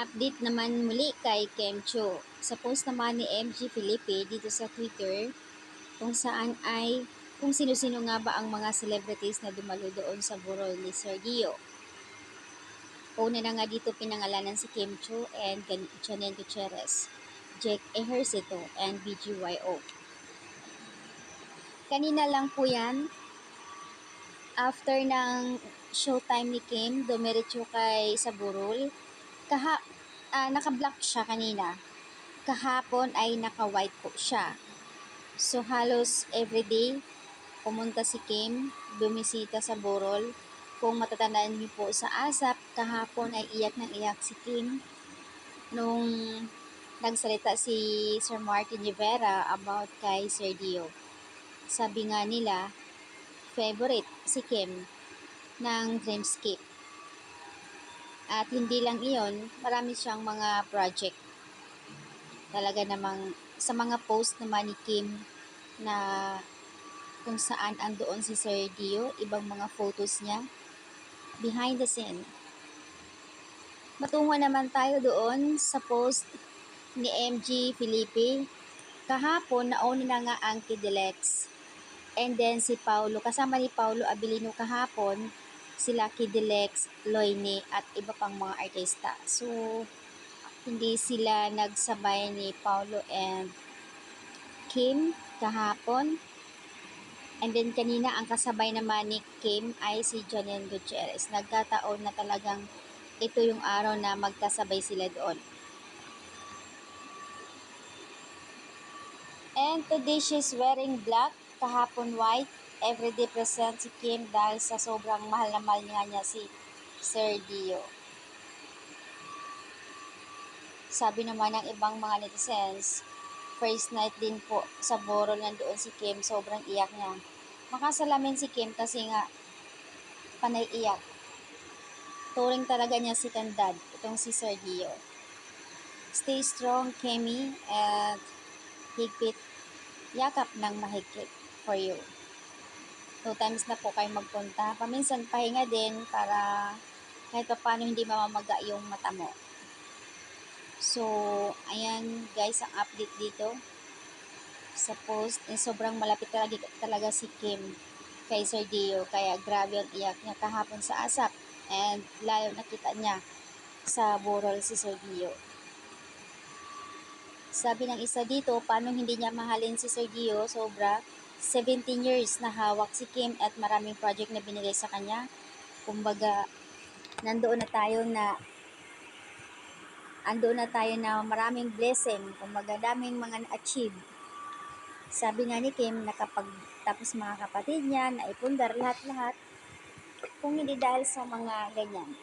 Update naman muli kay Kem Cho. Sa post naman ni MG Felipe dito sa Twitter, kung saan ay kung sino-sino nga ba ang mga celebrities na dumalo doon sa burol ni Sergio. Una na nga dito pinangalanan si Kim Cho and Janelle Gutierrez, Jake Ejercito, and BGYO. Kanina lang po yan, after ng showtime ni Kim, dumiretso kay sa burol. Naka-black siya kanina. Kahapon ay naka-white po siya. So halos everyday, pumunta si Kim, bumisita sa burol. Kung matatandaan niyo po sa ASAP, kahapon ay iyak ng iyak si Kim nung nagsalita si Sir Martin Rivera about kay Sir Dio. Sabi nga nila, favorite si Kim ng Dreamscape. At hindi lang iyon, marami siyang mga project. Talaga namang sa mga post naman ni Kim na kung saan andoon si Sir Dio, ibang mga photos niya, behind the scene. Matungo naman tayo doon sa post ni MG Felipe. Kahapon, nauna na nga ang Kidelex. And then si Paulo, kasama ni Paulo Abilino kahapon, sila Kidelex, Loine, at iba pang mga artista. So, hindi sila nagsabay ni Paulo and Kim kahapon. And then kanina ang kasabay naman ni Kim ay si Janelle Gutierrez. Nagkataon na talagang ito yung araw na magkasabay sila doon. And today she's wearing black, kahapon white. Everyday present si Kim dahil sa sobrang mahal na mahal niya si Sir Dio. Sabi naman ng ibang mga netizens, first night din po sa Borol nandoon si Kim, sobrang iyak niya. Makasalamin si Kim kasi nga panay iyak. Turing talaga niya si Kandad, itong si Sir Dio. Stay strong, Kemi, at higpit, yakap ng mahigpit for you. 2 times na po kayo magpunta. Paminsan pahinga din para kahit pa paano hindi mamamaga yung mata mo. So, ayan guys ang update dito sa post. Sobrang malapit talaga si Kim kay Sir Dio. Kaya grabe ang iyak niya kahapon sa ASAP. And lalo nakita niya sa burol si Sir Dio. Sabi ng isa dito, paano hindi niya mahalin si Sir Dio? Sobra. 17 years na hawak si Kim at maraming project na binigay sa kanya. Kumbaga, nandoon na tayo na maraming blessing, kumbaga daming mga na-achieve. Sabi nga ni Kim, nakapagtapos mga kapatid niya, naipundar lahat-lahat. Kung hindi dahil sa mga ganyan,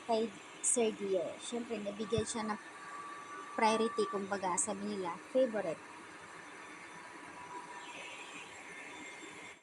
kay Sir Dio, syempre nabigyan siya ng priority, kumbaga sabi nila, favorite.